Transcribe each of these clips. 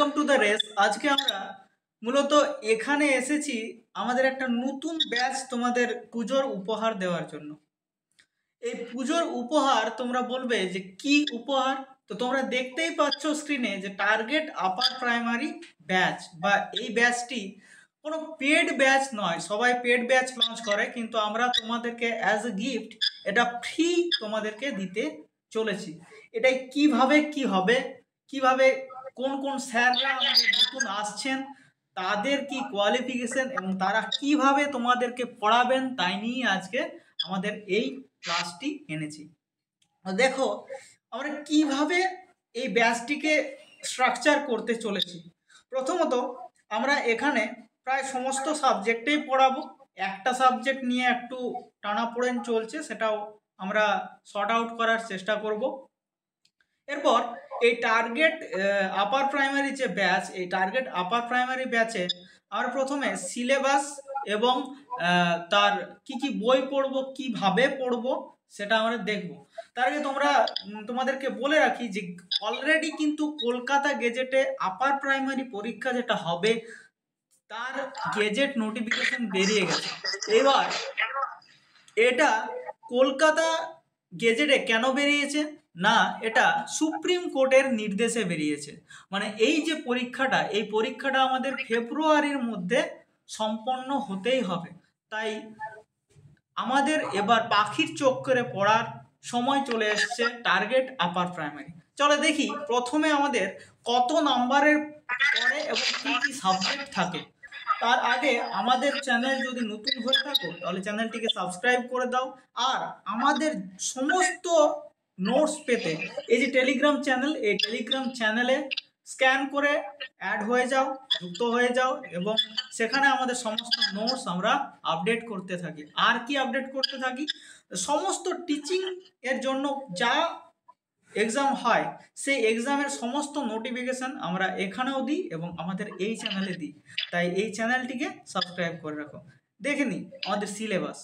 Welcome to the race. আজকে আমরা মূলত এখানে এসেছি আমাদের একটা নতুন ব্যাচ তোমাদের পুজোর উপহার দেওয়ার জন্য। এই পুজোর উপহার তোমরা বলবে যে কি উপহার, তো তোমরা দেখতেই পাচ্ছ স্ক্রিনে যে টার্গেট আপার প্রাইমারি ব্যাচ বা এই ব্যাচটি কোনো পেড ব্যাচ নয়। সবাই পেড ব্যাচ লঞ্চ করে, কিন্তু আমরা তোমাদেরকে অ্যাজ এ গিফট এটা ফ্রি তোমাদেরকে দিতে চলেছি। এটাই কিভাবে কি হবে, কিভাবে কোন কোন স্যাররা আমাদের নতুন আসছেন, তাদের কি কোয়ালিফিকেশন এবং তারা কিভাবে তোমাদেরকে পড়াবেন, তাই নিয়ে আজকে আমাদের এই ক্লাসটি এনেছি। দেখো আমরা কিভাবে এই ব্যাচটিকে স্ট্রাকচার করতে চলেছি। প্রথমত আমরা এখানে প্রায় সমস্ত সাবজেক্টেই পড়াবো। একটা সাবজেক্ট নিয়ে একটু টানাপোড়েন চলছে, সেটাও আমরা শর্ট আউট করার চেষ্টা করব। এরপর এই টার্গেট আপার প্রাইমারি যে ব্যাচ, এই টার্গেট আপার প্রাইমারি ব্যাচে আমরা প্রথমে সিলেবাস এবং তার কি কি বই পড়বো, কিভাবে পড়বো সেটা আমরা দেখব। তার আগে তোমাদেরকে বলে রাখি যে অলরেডি কিন্তু কলকাতা গেজেটে আপার প্রাইমারি পরীক্ষা যেটা হবে তার গেজেট নোটিফিকেশন বেরিয়ে গেছে। এবার এটা কলকাতা গেজেটে কেন বেরিয়েছে না, এটা সুপ্রিম কোর্টের নির্দেশে বেরিয়েছে। মানে এই যে পরীক্ষাটা, এই পরীক্ষাটা আমাদের ফেব্রুয়ারির মধ্যে সম্পন্ন হতেই হবে। তাই আমাদের এবার পাখির চোখ করে পড়ার সময় চলে এসছে টার্গেট আপার প্রাইমারি। চলো দেখি প্রথমে আমাদের কত নাম্বারের পড়ে এবং কি কি সাবজেক্ট থাকে। তার আগে আমাদের চ্যানেল যদি নতুন হয়ে থাকো তাহলে চ্যানেলটিকে সাবস্ক্রাইব করে দাও। আর আমাদের সমস্ত নোটস পেতে এই যে টেলিগ্রাম চ্যানেল, এই টেলিগ্রাম চ্যানেলে স্ক্যান করে অ্যাড হয়ে যাও, যুক্ত হয়ে যাও এবং সেখানে আমাদের সমস্ত নোটস আমরা আপডেট করতে থাকি। আর কি আপডেট করতে থাকি, সমস্ত টিচিং এর জন্য যা এক্সাম হয় সেই এক্সামের সমস্ত নোটিফিকেশন আমরা এখানেও দিই এবং আমাদের এই চ্যানেলে দিই। তাই এই চ্যানেলটিকে সাবস্ক্রাইব করে রাখো। দেখে নিই আমাদের সিলেবাস।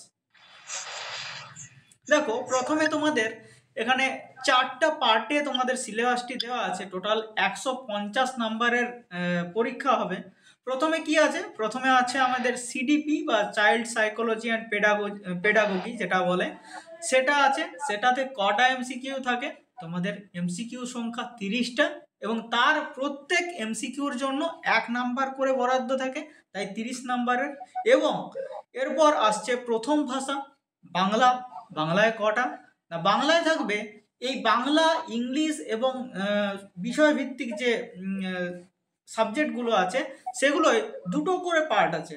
দেখো প্রথমে তোমাদের এখানে 4টা পার্টে তোমাদের সিলেবাসটি দেওয়া আছে। টোটাল 150 নাম্বারের পরীক্ষা হবে। প্রথমে কি আছে, প্রথমে আছে আমাদের সিডিপি বা চাইল্ড সাইকোলজি অ্যান্ড পেডাগোগি যেটা বলে, সেটা আছে। সেটাতে কটা এমসিকিউ থাকে, তোমাদের এমসিকিউ সংখ্যা 30টা এবং তার প্রত্যেক এমসিকিউর জন্য 1 নাম্বার করে বরাদ্দ থাকে, তাই 30 নাম্বারের। এবং এরপর আসছে প্রথম ভাষা বাংলা। বাংলায় কটা না, বাংলায় থাকবে এই বাংলা, ইংলিশ এবং বিষয়ভিত্তিক যে সাবজেক্টগুলো আছে সেগুলোয় দুটো করে পার্ট আছে।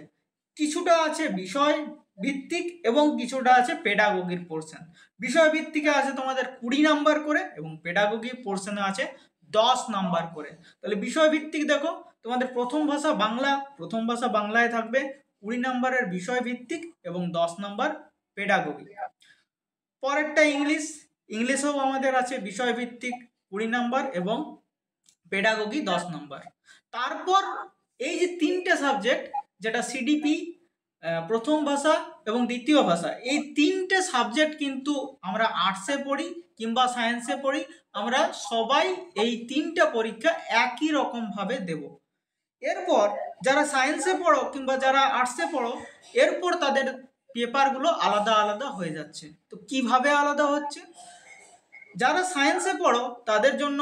কিছুটা আছে বিষয় ভিত্তিক এবং কিছুটা আছে পেডাগোগির পোর্শন। বিষয় ভিত্তিকে আছে তোমাদের 20 নাম্বার করে এবং পেডাগোগি পোর্শনে আছে 10 নাম্বার করে। তাহলে বিষয় ভিত্তিক দেখো তোমাদের প্রথম ভাষা বাংলা, প্রথম ভাষা বাংলায় থাকবে 20 নাম্বারের বিষয় ভিত্তিক এবং 10 নাম্বার পেডাগোগি। পরেরটা ইংলিশ, ইংলিশেও আমাদের আছে বিষয়ভিত্তিক 20 নাম্বার এবং পেডাগোগি 10 নাম্বার। তারপর এই যে 3টে সাবজেক্ট, যেটা সিডিপি, প্রথম ভাষা এবং দ্বিতীয় ভাষা, এই 3টে সাবজেক্ট কিন্তু আমরা আর্টসে পড়ি কিংবা সায়েন্সে পড়ি, আমরা সবাই এই 3টে পরীক্ষা একই রকম ভাবে দেব। এরপর যারা সায়েন্সে পড়ো কিংবা যারা আর্টসে পড়ো, এরপর তাদের পেপারগুলো আলাদা আলাদা হয়ে যাচ্ছে। তো কিভাবে আলাদা হচ্ছে, যারা সায়েন্সে পড়ো তাদের জন্য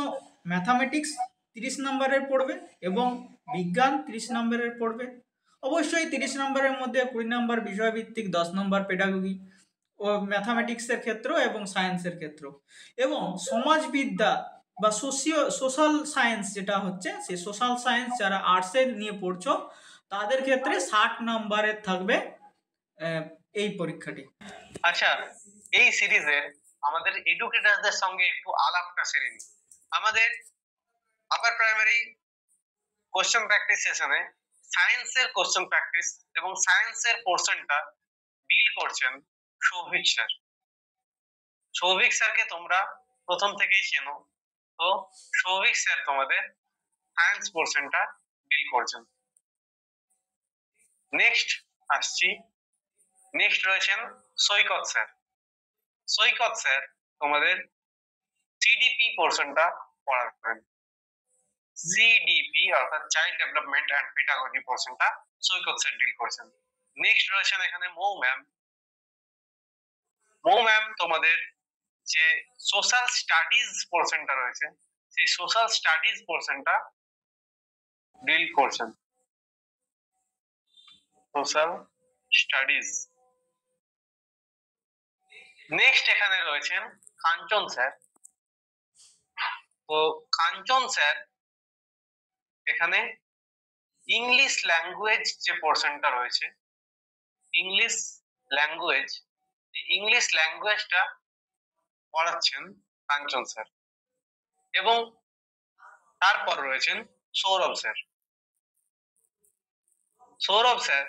ম্যাথামেটিক্স 30 নম্বরের পড়বে এবং বিজ্ঞান 30 নম্বরের পড়বে। অবশ্যই 30 নম্বরের মধ্যে 20 নম্বর বিষয়ভিত্তিক, 10 নম্বর পেডাগোগি ও ম্যাথামেটিক্সের ক্ষেত্র এবং সায়েন্সের ক্ষেত্র। এবং সমাজবিদ্যা বা সোশ্যাল সায়েন্স যেটা হচ্ছে, সেই সোশ্যাল সায়েন্স যারা আর্টসে নিয়ে পড়ছো তাদের ক্ষেত্রে 60 নম্বরের থাকবে এই পরীক্ষাটি। আচ্ছা, এই সিরিজে আমাদের এডুকেটরদের সঙ্গে একটু আলাপটা সেরে নিই। আমাদের আপার প্রাইমারি কোশ্চেন প্র্যাকটিস সেশনে সায়েন্সের কোশ্চেন প্র্যাকটিস এবং সায়েন্সের পোর্শনটা ডিল করছেন সৌভিক স্যার। সৌভিক স্যারকে তোমরা প্রথম থেকেই চেনো, তো সৌভিক স্যার তোমাদের সায়েন্স পোর্শনটা ডিল করছেন। নেক্সট রয়েছেন সৈকত স্যার। সৈকত স্যার তোমাদের সিডিপি পোর্শনটা পড়াবেন। সিডিপি অর্থাৎ চাইল্ড ডেভেলপমেন্ট অ্যান্ড পেডাগজি পোর্শনটা সৈকত স্যার ডিল করেছেন। নেক্সট রয়েছেন এখানে মৌ ম্যাম। মৌ ম্যাম তোমাদের যে সোশ্যাল স্টাডিজ পোর্শনটা রয়েছে সেই সোশ্যাল স্টাডিজ পোর্শনটা ডিল করছেন। Social studies. নেক্সট এখানে রয়েছেন কাঞ্চন স্যার। তো কাঞ্চন স্যার এখানে ইংলিশ ল্যাঙ্গুয়েজ যে পোর্শনটা রয়েছে, ইংলিশ ল্যাঙ্গুয়েজ, ইংলিশ ল্যাঙ্গুয়েজটা পড়াচ্ছেন কাঞ্চন স্যার। এবং তারপর রয়েছেন সৌরভ স্যার। সৌরভ স্যার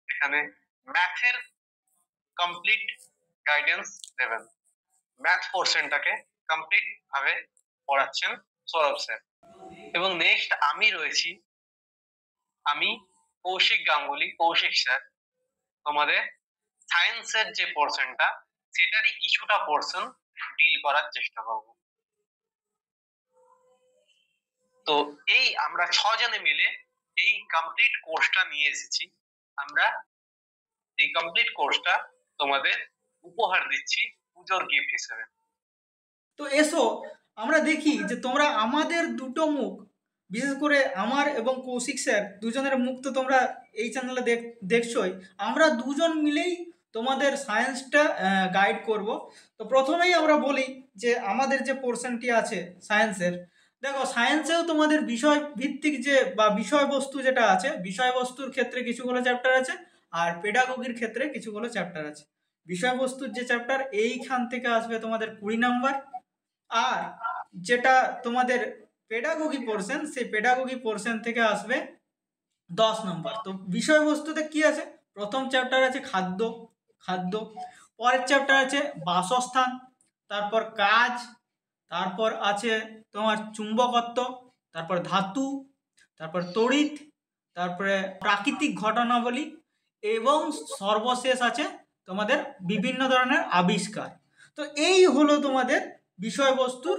এখানে ম্যাথের কমপ্লিট গাইডেন্স দেবেন, ম্যাথ পোর্শনটাকে কমপ্লিট ভাবে পড়াচ্ছেন সৌরভ স্যার। এবং নেক্সট আমি রয়েছি, আমি কৌশিক গাঙ্গুলি, কৌশিক স্যার। তোমাদের সায়েন্সের যে পোর্শনটা সেটারই কিছুটা পোর্শন ডিল করার চেষ্টা করব। তো এই আমরা 6 জনে মিলে এই কমপ্লিট কোর্সটা নিয়ে এসেছি। আমরা এই কমপ্লিট কোর্সটা তোমাদের উপহার দিচ্ছি পুজোর গিফট হিসেবে। তো এসো আমরা দেখি যে তোমরা আমাদের দুটো মুখ, বিশেষ করে আমার এবং কৌশিক স্যার দুজনের মুখ তো তোমরা এই চ্যানেলে দেখছোই। আমরা দুজন মিলেই তোমাদের সায়েন্সটা গাইড করব। তো প্রথমেই আমরা বলি যে আমাদের যে পোর্শনটি আছে সায়েন্সের, দেখো সায়েন্সেও তোমাদের বিষয় ভিত্তিক যে বা বিষয়বস্তু যেটা আছে, বিষয়বস্তুর ক্ষেত্রে কিছুগুলো চ্যাপ্টার আছে আর পেডাগোগির ক্ষেত্রে কিছুগুলো চ্যাপ্টার আছে। বিষয়বস্তুর যে চ্যাপ্টার এইখান থেকে আসবে তোমাদের 20 নাম্বার, আর যেটা তোমাদের পেডাগোগি পোর্শন, সেই পেডাগোগি পোর্শন থেকে আসবে 10 নম্বর। তো বিষয়বস্তুতে কি আছে, প্রথম চ্যাপ্টার আছে খাদ্য, খাদ্য, পরের চ্যাপ্টার আছে বাসস্থান, তারপর কাজ, তারপর আছে তোমার চুম্বকত্ব, তারপর ধাতু, তারপর তড়িৎ, তারপরে প্রাকৃতিক ঘটনাবলী, এবং সর্বশেষ আছে তোমাদের বিভিন্ন ধরনের আবিষ্কার। তো এই হলো তোমাদের বিষয়বস্তুর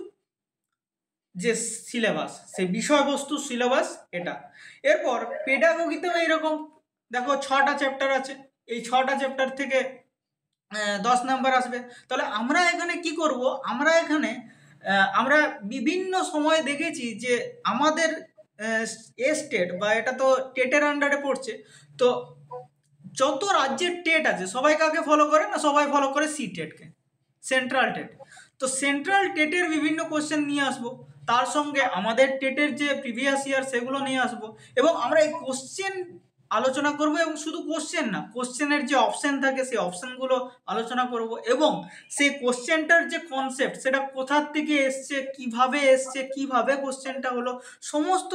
যে সিলেবাস, সেই বিষয়বস্তুর সিলেবাস এটা। এরপর পেডাগোগিতেও এইরকম, দেখো 6টা চ্যাপ্টার আছে, এই 6টা চ্যাপ্টার থেকে 10 নাম্বার আসবে। তাহলে আমরা এখানে কি করব, আমরা এখানে আমরা বিভিন্ন সময় দেখেছি যে আমাদের স্টেট বা এটা তো টেটের আন্ডারে পড়ছে, তো যত রাজ্যের টেট আছে সবাই কাকে ফলো করে না, সবাই ফলো করে সি টেটকে, সেন্ট্রাল টেট। তো সেন্ট্রাল টেটের বিভিন্ন কোশ্চেন নিয়ে আসবো, তার সঙ্গে আমাদের টেটের যে প্রিভিয়াস ইয়ার সেগুলো নিয়ে আসবো, এবং আমরা এই কোশ্চেন আলোচনা করব। এবং শুধু কোশ্চেন না, কোশ্চেনের যে অপশন থাকে সেই অপশনগুলো আলোচনা করব, এবং সেই কোশ্চেনটার যে কনসেপ্ট সেটা কোথার থেকে এসছে, কিভাবে কোশ্চেনটা হলো, সমস্ত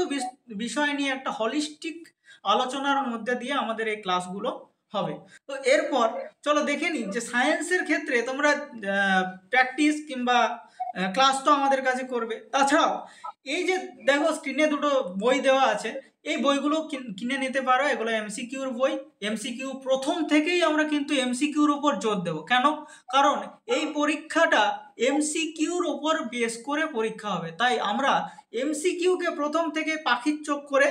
বিষয় নিয়ে একটা হলিস্টিক আলোচনার মধ্যে দিয়ে আমাদের এই ক্লাসগুলো হবে। তো এরপর চলো দেখে নিই যে সায়েন্সের ক্ষেত্রে তোমরা প্র্যাকটিস কিংবা ক্লাস তো আমাদের কাছে করবে, তাছাড়াও এই যে দেখো স্ক্রিনে দুটো বই দেওয়া আছে, এই বইগুলো কিনে নিতে পারো। এগুলো এমসিকিউর বই, এমসিকিউ প্রথম থেকেই আমরা কিন্তু এমসিকিউর উপর জোর দেব। কেন? কারণ এই পরীক্ষাটা এমসিকিউর উপর বেস করে পরীক্ষা হবে, তাই আমরা এমসিকিউকে প্রথম থেকে পাখির চোখ করে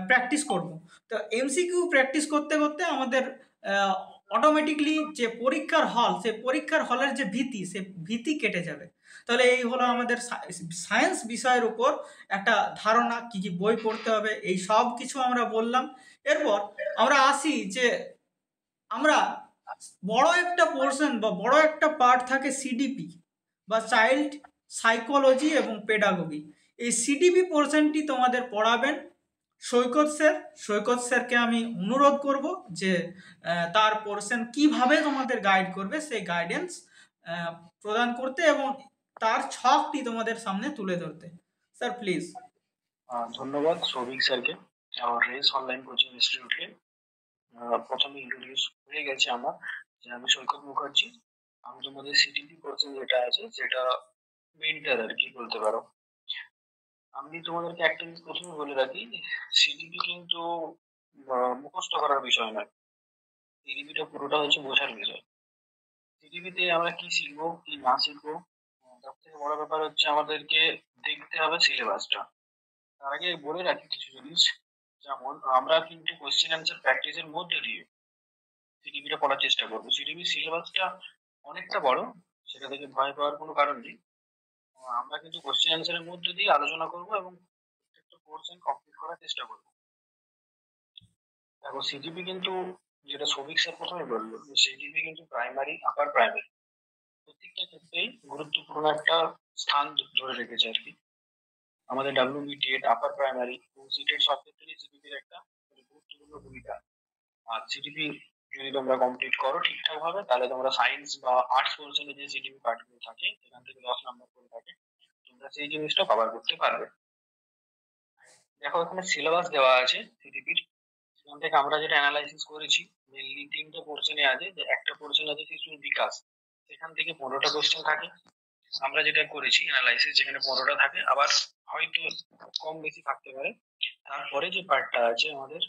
প্র্যাকটিস করব। তো এমসিকিউ প্র্যাকটিস করতে করতে আমাদের অটোমেটিকলি যে পরীক্ষার হল, সে পরীক্ষার হলের যে ভীতি, সে ভীতি কেটে যাবে। তাহলে এই হলো আমাদের সায়েন্স বিষয়ের উপর একটা ধারণা, কি কি বই পড়তে হবে, এই সব কিছু আমরা বললাম। এরপর আমরা আসি যে আমরা বড় একটা পোর্শন বা বড় একটা পার্ট থাকে সিডিপি বা চাইল্ড সাইকোলজি এবং পেডাগোগি। এই সিডিপি পোর্শনটি তোমাদের পড়াবেন সৈকত স্যার। সৈকত স্যারকে আমি অনুরোধ করব যে তার পোর্শন কিভাবে তোমাদের গাইড করবে সেই গাইডেন্স প্রদান করতে, এবং তার ছকটি তোমাদের সামনে তুলে ধরতে। Sir please. ধন্যবাদ সৌভিক স্যারকে, আমার রেস অনলাইন কোচিং ইনস্টিটিউটকে। প্রথমে ইন্ট্রোডিউস হয়ে গেছে আমার, যে আমি সৈকত মুখার্জি। আমি তোমাদের সিডিপি কোর্সে যেটা আছে সেটা মেন্টার আর কি বলতে পারো। আমি তোমাদেরকে একটা জিনিস প্রথমে বলে রাখি, সিডিপি কিন্তু মুখস্থ করার বিষয় নয়, সিডিপিটা পুরোটা হচ্ছে বোঝার বিষয়। সিডিপিতে আমরা কি শিখবো কি না শিখবো, তার থেকে বড় ব্যাপার হচ্ছে আমাদেরকে দেখতে হবে সিলেবাসটা। তার আগে বলে রাখি কিছু জিনিস, যেমন আমরা কিন্তু কোশ্চেন অ্যান্সার প্র্যাকটিসের মধ্যে দিয়ে সিডিপিটা পড়ার চেষ্টা করবো। সিডিপি সিলেবাসটা অনেকটা বড়, সেটা থেকে ভয় পাওয়ার কোনো কারণ নেই। আমরা কিন্তু কোশ্চেন অ্যান্সারের মধ্যে দিয়ে আলোচনা করবো এবং প্রত্যেকটা পোর্শন কমপ্লিট করার চেষ্টা করবো। দেখো সিজিপি কিন্তু, যেটা সৌভিক স্যার প্রথমে বললো, সিজিপি কিন্তু প্রাইমারি আপার প্রাইমারি প্রত্যেকটা ক্ষেত্রেই গুরুত্বপূর্ণ একটা স্থান ধরে রেখেছে আর কি। আমাদের ডাব্লিউবি টেট আপার প্রাইমারি এবং সিটেট সব ক্ষেত্রেই সিজিপির একটা গুরুত্বপূর্ণ ভূমিকা। আর সিজিপি যদি তোমরা কমপ্লিট করো ঠিকঠাক ভাবে, তাহলে তোমরা সায়েন্স বা আর্টস পোর্শনে যে সিজিপি পার্টগুলো থাকে সেখান থেকে 10 নম্বর করে থাকে, তোমরা সেই জিনিসটা কভার করতে পারবে। দেখো এখানে সিলেবাস দেওয়া আছে সিজিপির, সেখান থেকে আমরা যেটা অ্যানালাইসিস করেছি মেনলি 3টে পোর্শনে আছে। যে একটা পোর্শন আছে শিশুর বিকাশ, সেখান থেকে 15টা কোশ্চেন থাকে। আমরা যেটা করেছি অ্যানালাইসিস, যেখানে 15টা থাকে, আবার হয়তো কম বেশি থাকতে পারে। তারপরে যে পার্টটা আছে আমাদের,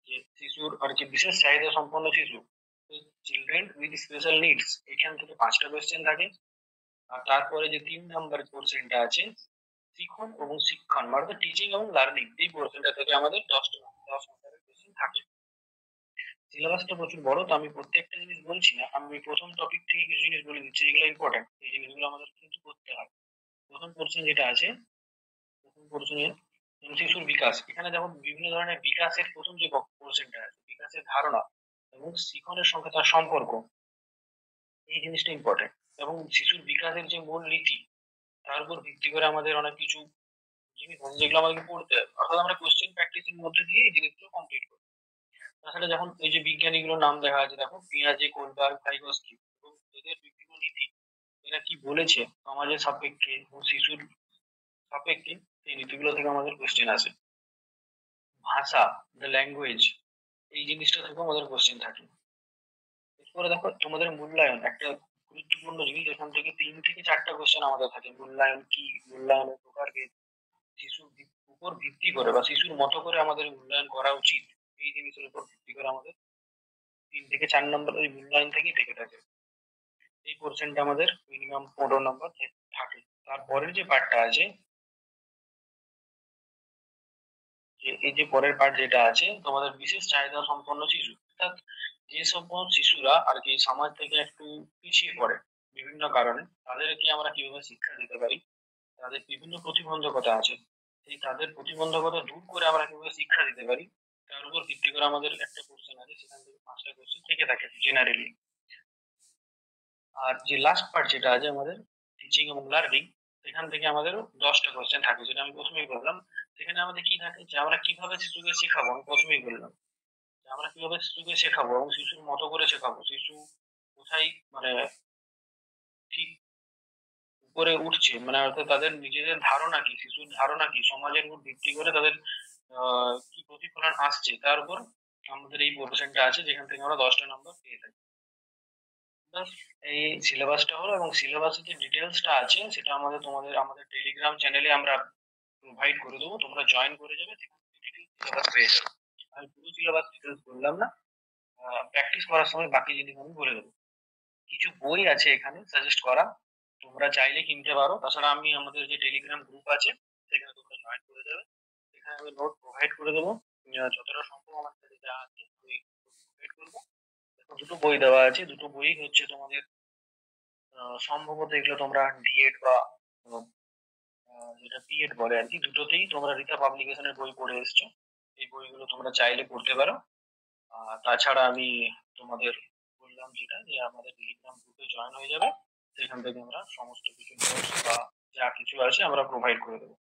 যে শিশুর আর কি বিশেষ চাহিদা সম্পন্ন শিশু, চিলড্রেন উইথ স্পেশাল নিডস, এখান থেকে 5টা কোশ্চেন থাকে। আর তারপরে যে 3 নম্বর পোর্শনটা আছে শিখন এবং শিক্ষণ, মানে টিচিং এবং লার্নিং, এই পোর্শনটা থেকে আমাদের 10 নম্বরের কোশ্চেন থাকে। সিলেবাসটা প্রচুর বড়, তো আমি প্রত্যেকটা জিনিস বলছি না, আমি প্রথম টপিক থেকে কিছু জিনিস বলে দিচ্ছি যেগুলো ইম্পর্টেন্ট, এই জিনিসগুলো আমাদের কিন্তু করতে হয়। প্রথম পোর্শন যেটা আছে, প্রথম পোর্শনে শিশুর বিকাশ, এখানে যেমন বিভিন্ন ধরনের বিকাশের প্রথম যে পোর্শনটা আছে, বিকাশের ধারণা এবং শিখনের সঙ্গে তার সম্পর্ক, এই জিনিসটা ইম্পর্টেন্ট। এবং শিশুর বিকাশের যে মূল নীতি, তার উপর ভিত্তি করে আমাদের অনেক কিছু জিনিস আছে যেগুলো আমাদেরকে পড়তে হবে, অর্থাৎ আমরা কোশ্চেন প্র্যাকটিসের মধ্যে দিয়ে এই জিনিসগুলো কমপ্লিট করি। তাছাড়া যখন এই যে বিজ্ঞানীগুলোর নাম দেখা আছে, দেখো পিয়াজে, কোলবার্গ, ভাইগস্কি, এবং এদের বিভিন্ন নীতি, এরা কি বলেছে সমাজের সাপেক্ষে এবং শিশুর সাপেক্ষে, এই নীতিগুলো থেকে আমাদের কোশ্চেন আসে। ভাষা, দ্য ল্যাঙ্গুয়েজ, এই জিনিসটা থেকে আমাদের কোশ্চেন থাকে। এরপরে দেখো তোমাদের মূল্যায়ন, একটা গুরুত্বপূর্ণ জিনিস, এখান থেকে 3 থেকে 4টা কোশ্চেন আমাদের থাকে। মূল্যায়ন কি, মূল্যায়নের প্রকারভেদ, শিশুর উপর ভিত্তি করে বা শিশুর মতো করে আমাদের মূল্যায়ন করা উচিত, এই জিনিসের উপর ভিত্তি করে আমাদের 3 থেকে 4 নম্বর ওই মূল্যায়ন থেকেই থেকে থাকে। এই পোর্শনটা আমাদের মিনিমাম 15 নম্বর থাকে। তারপরের যে পার্টটা আছে, যে এই যে পরের পার্ট যেটা আছে তোমাদের বিশেষ চাহিদা সম্পন্ন শিশু, অর্থাৎ যে সকল শিশুরা আর কি সমাজ থেকে একটু পিছিয়ে পড়ে বিভিন্ন কারণে, তাদেরকে আমরা কিভাবে শিক্ষা দিতে পারি, তাদের বিভিন্ন প্রতিবন্ধকতা আছে, সেই তাদের প্রতিবন্ধকতা দূর করে আমরা কিভাবে শিক্ষা দিতে পারি, তার উপর ভিত্তি করে আমাদের একটা কোশ্চেন আছে, সেখান থেকে 5টা কোশ্চেন থেকে থাকে জেনারেলি। আর যে লাস্ট পার্ট যেটা আছে আমাদের টিচিং এবং লার্নিং, সেখান থেকে আমাদের 10টা কোশ্চেন থাকে, যেটা আমি প্রথমেই বললাম। সেখানে আমাদের কি থাকে, যে আমরা কিভাবে শিশুকে শেখাবো, আমি প্রথমেই বললাম যে আমরা কিভাবে শিশুকে শেখাবো এবং শিশুর মতো করে শেখাবো, শিশু কোথায় মানে ঠিক উপরে উঠছে, মানে অর্থাৎ তাদের নিজেদের ধারণা কি, শিশুর ধারণা কি, সমাজের উপর ভিত্তি করে তাদের কি প্রতিফলন আসছে, তার উপর আমাদের এই পোর্শনটা আছে, যেখান থেকে আমরা 10টা নম্বর পেয়ে থাকি। ব্যাস, এই সিলেবাসটা হলো, এবং সিলেবাসের যে ডিটেলসটা আছে সেটা আমাদের টেলিগ্রাম চ্যানেলে আমরা প্রোভাইড করে দেবো, তোমরা জয়েন করে যাবে, সেখান থেকে সিলেবাস পেয়ে যাবে। আমি পুরো সিলেবাস ডিটেলস বললাম না, প্র্যাকটিস করার সময় বাকি জিনিস আমি বলে দেবো। কিছু বই আছে এখানে সাজেস্ট করা, তোমরা চাইলে কিনতে পারো। তাছাড়া আমি আমাদের যে টেলিগ্রাম গ্রুপ আছে সেখানে তোমরা জয়েন করে যাবে, সেখানে আমি নোট প্রোভাইড করে দেবো। যতটা সম্ভব আমার কাছে যা আছে আমি প্রোভাইড করবো। দেখো, দুটো বই দেওয়া আছে, দুটো বই হচ্ছে তোমাদের সম্ভবত এগুলো তোমরা ডিএড বা যেটা বিএড বলে আর কি, দুটোতেই তোমরা রীতা পাবলিকেশনের বই পড়ে এসছো। এই বইগুলো তোমরা চাইলে পড়তে পারো। তাছাড়া আমি তোমাদের বললাম যেটা, যে আমাদের টেলিগ্রাম গ্রুপে জয়েন হয়ে যাবে, সেখান থেকে আমরা সমস্ত কিছু নোটস বা যা কিছু আছে আমরা প্রোভাইড করে দেবো।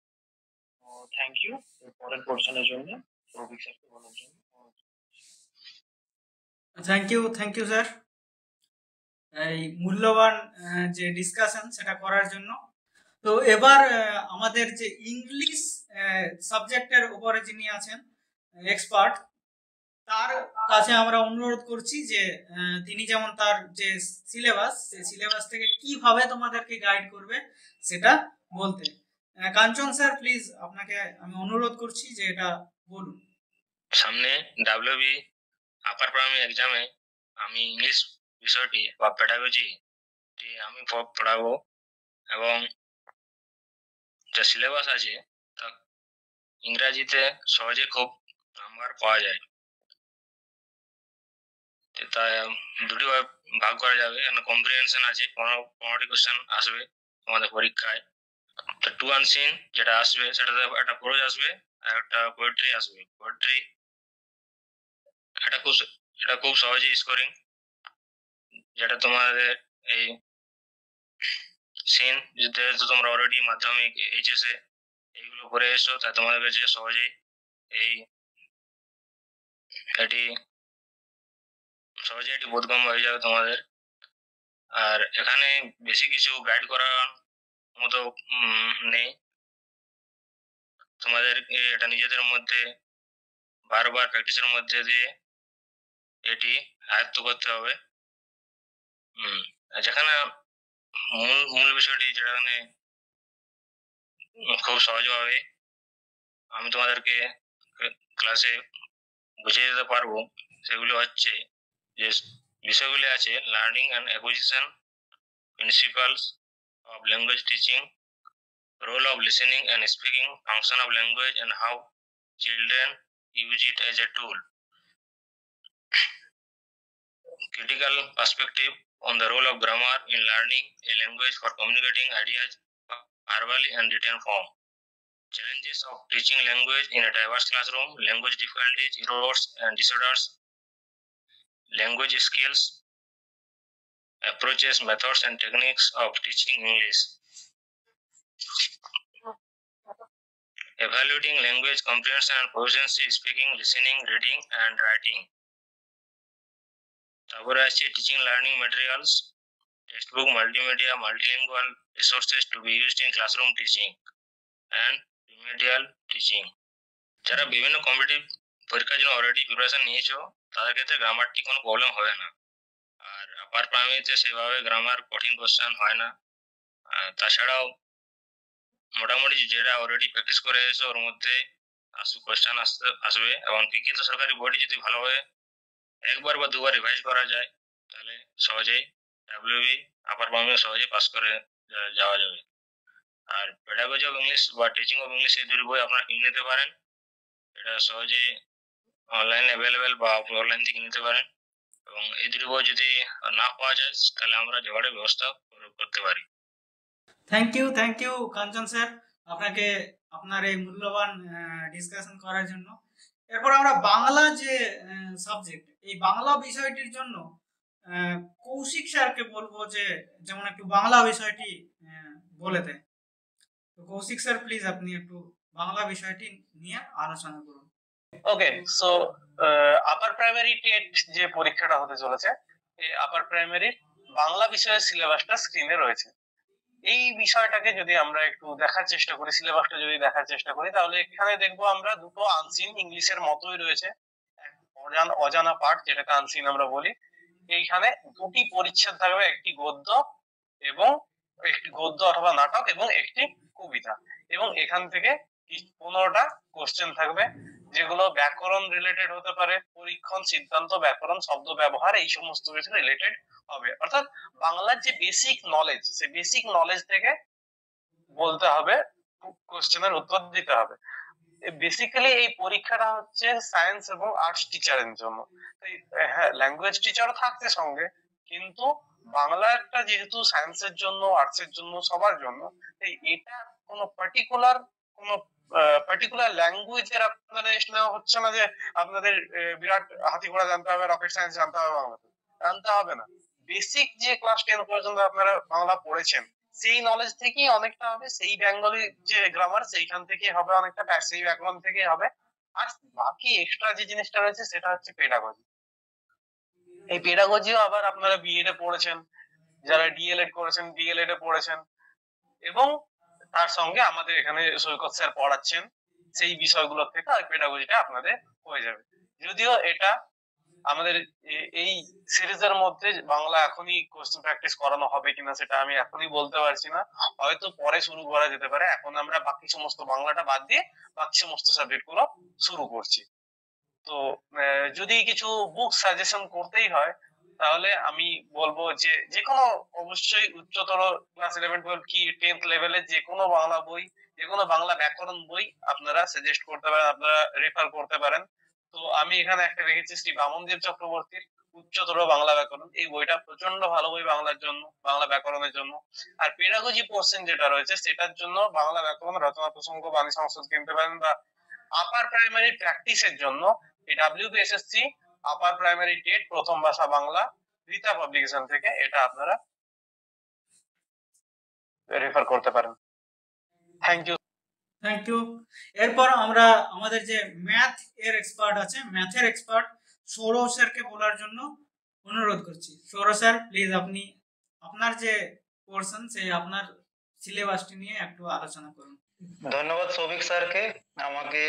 তো থ্যাংক ইউ পরের পোর্শনের জন্য, রবিক স্যারকে বলার জন্য। থ্যাংক ইউ স্যার, এই মূল্যবান যে ডিসকাশন সেটা করার জন্য। তো এবার আমাদের যে ইংলিশ সাবজেক্টের উপরে যিনি আছেন এক্সপার্ট, তার কাছে আমরা অনুরোধ করছি যে তিনি যেমন তার যে সিলেবাস, সেই সিলেবাস থেকে কিভাবে তোমাদেরকে গাইড করবে সেটা বলতে। কাঞ্চন স্যার, প্লিজ আপনাকে আমি অনুরোধ করছি যে এটা বলুন। সামনে ডাব্লিউবি আপার প্রাইমারি এক্সামে আমি ইংলিশ বিষয়টি বা পেডাগজি আমি পড়াবো, এবং যে সিলেবাস আছে তা ইংরাজিতে সহজে খুব নাম্বার পাওয়া যায়। তাই দুটি ভাবে ভাগ করা যাবে। কম্প্রিহেনশন আছে, 15টি কোশ্চেন আসবে তোমাদের পরীক্ষায়। তো টু আনসিন যেটা আসবে সেটাতে একটা প্রোজ আসবে আর একটা পোয়েট্রি আসবে। পোয়েট্রি এটা খুব সহজেই স্কোরিং, যেটা তোমাদের এই সিন যেহেতু তোমরা অলরেডি মাধ্যমিক এইচএসএ এইগুলো করে এসো, তাই তোমাদের কাছে সহজেই এটি বোধগম্য হয়ে যাবে তোমাদের। আর এখানে বেশি কিছু গাইড করার মতো নেই, তোমাদের এটা নিজেদের মধ্যে বারবার প্র্যাকটিসের মধ্যে দিয়ে এটি আয়ত্ত করতে হবে। যেখানে মূল বিষয়টি যেখানে খুব সহজভাবে আমি তোমাদেরকে ক্লাসে বুঝিয়ে দিতে পারবো, সেগুলো হচ্ছে যে বিষয়গুলি আছে: learning and acquisition, principles of language teaching, role of listening and speaking, function of language and how children use it as a tool, critical perspective on the role of grammar in learning a language for communicating ideas verbally and written form, challenges of teaching language in a diverse classroom, language difficulties, errors and disorders, language skills, approaches, methods and techniques of teaching English, evaluating language comprehension and proficiency, speaking, listening, reading and writing. তারপরে আছে teaching learning materials, textbook, multimedia, multilingual resources to be used in classroom teaching and remedial teaching. যারা বিভিন্ন competitive পরীক্ষার জন্য already preparation নিয়েছো, তাদের ক্ষেত্রে গ্রামারটি কোনো প্রবলেম হবে না। আর আপার প্রাইমারিতে সেভাবে গ্রামার কঠিন কোশ্চেন হয় না। তাছাড়াও মোটামুটি যেটা অলরেডি প্র্যাকটিস করে এসেছো ওর মধ্যে কোশ্চেন আসবে। এবং লিখিত সরকারি বোর্ডে যদি ভালোভাবে একবার বা দুবার রিভাইজ করা যায়, তাহলে সহজেই ডাব্লিউবি আপার প্রাইমারি সহজে পাস করে যাওয়া যাবে। আর পেডাগজি অফ ইংলিশ বা টিচিং অফ ইংলিশ এই দুটি বই আপনারা কিনে নিতে পারেন। এটা সহজে অনলাইন অ্যাভেলেবেল বা অনলাইন থেকে নিতে পারেন। এবং এই দুটি বই যদি না পাওয়া যায় তাহলে আমরা জোগাড়ের ব্যবস্থা করতে পারি। থ্যাংক ইউ কাঞ্চন স্যার, আপনাকে আপনার এই মূল্যবান ডিসকাশন করার জন্য। এরপর আমরা বাংলা যে সাবজেক্ট, এই বাংলা বিষয়টির জন্য কৌশিক স্যারকে বলবো যে যেমন একটু বাংলা বিষয়টি বলে দেয়। তো কৌশিক স্যার প্লিজ আপনি একটু বাংলা বিষয়টি নিয়ে আলোচনা করুন। ওকে, সো আপার প্রাইমারি টেট যে পরীক্ষাটা হতে চলেছে, এই আপার প্রাইমারির বাংলা বিষয়ের সিলেবাসটা স্ক্রিনে রয়েছে। এই বিষয়টাকে যদি আমরা একটু দেখার চেষ্টা করি, সিলেবাসটা যদি দেখার চেষ্টা করি, তাহলে এখানে দেখবো আমরা দুটো আনসিন ইংলিশের মতোই রয়েছে, অজানা পার্ট যেটাকে আনসিন আমরা বলি। এইখানে দুটি পরিচ্ছেদ থাকবে, একটি গদ্য অথবা নাটক এবং একটি কবিতা। এবং এখান থেকে 15টা কোশ্চেন থাকবে, যেগুলো ব্যাকরণ রিলেটেড হতে পারে, পরীক্ষণ, সিদ্ধান্ত, ব্যাকরণ, শব্দ ব্যবহার, এই সমস্ত কিছু রিলেটেড হবে। অর্থাৎ বাংলার যে বেসিক নলেজ, সেই বেসিক নলেজ থেকে বলতে হবে, কোশ্চেনের উত্তর দিতে হবে। বেসিক্যালি এই পরীক্ষাটা হচ্ছে সায়েন্স এবং আর্টস টিচারের জন্য। হ্যাঁ, ল্যাঙ্গুয়েজ টিচারও থাকছে সঙ্গে, কিন্তু বাংলা একটা যেহেতু সায়েন্সের জন্য, আর্টস এর জন্য, সবার জন্য, এটা কোনো পার্টিকুলার ল্যাঙ্গুয়েজের আপনাদের নেওয়া হচ্ছে না যে আপনাদের বিরাট হাতি ঘোড়া জানতে হবে, রকেট সায়েন্স জানতে হবে, জানতে হবে না। বেসিক যে ক্লাস 10 পর্যন্ত আপনারা বাংলা পড়েছেন, সেই নলেজ থেকেই অনেকটা হবে। সেই বেঙ্গলি যে গ্রামার, সেইখান থেকে হবে অনেকটা, সেই ব্যাকরণ থেকে হবে। আর বাকি এক্সট্রা যে জিনিসটা রয়েছে সেটা হচ্ছে পেডাগজি। এই পেডাগজিও আবার আপনারা বিএড এ পড়েছেন, যারা ডিএলএড করেছেন, ডিএলএড এ পড়েছেন, এবং তার সঙ্গে আমাদের এখানে সৈকত স্যার পড়াচ্ছেন, সেই বিষয়গুলো থেকে আর পেডাগজিটা আপনাদের হয়ে যাবে। যদিও এটা আমাদের এই সিরিজের মধ্যে বাংলা এখনই কোশ্চেন প্র্যাকটিস করানো হবে কিনা সেটা আমি এখনই বলতে পারছি না, হয়তো পরে শুরু করা যেতে পারে। এখন আমরা বাকি সমস্ত বাংলাটা বাদ দিয়ে বাকি সমস্ত সাবজেক্ট গুলো শুরু করছি। তো যদি কিছু বুক সাজেশন করতেই হয়, তাহলে আমি বলবো যে যে কোনো, অবশ্যই উচ্চতর ক্লাস 11, 12 কি 10th লেভেলের যে কোনো বাংলা বই যে কোনো বাংলা ব্যাকরণ বই আপনারা সাজেস্ট করতে পারেন, আপনারা রেফার করতে পারেন। তো আমি এখানে একটা রেখেছি শ্রী বামনদেব চক্রবর্তীর উচ্চতর বাংলা ব্যাকরণ। এই বইটা প্রচন্ড ভালো বই বাংলার জন্য, বাংলা ব্যাকরণের জন্য। আর পেডাগজি পোর্শন যেটা রয়েছে সেটার জন্য বাংলা ব্যাকরণ, রচনা প্রসঙ্গ, বাণী সংস্কৃত কিনতে পারেন। বা আপার প্রাইমারি প্র্যাকটিসের জন্য এই WBSSC আপার প্রাইমারি টেট প্রথম ভাষা বাংলা রীতা পাবলিকেশন থেকে এটা আপনারা রেফার করতে পারেন। Thank you. Thank you. এরপর আমরা আমাদের যে ম্যাথ এর এক্সপার্ট আছে, ম্যাথের এক্সপার্ট সৌরভ স্যারকে বলার জন্য অনুরোধ করছি। সৌরভ স্যার প্লিজ আপনি আপনার যে পোর্শন সেই আপনার সিলেবাসটি নিয়ে একটু আলোচনা করুন। ধন্যবাদ সৌভিক স্যারকে আমাকে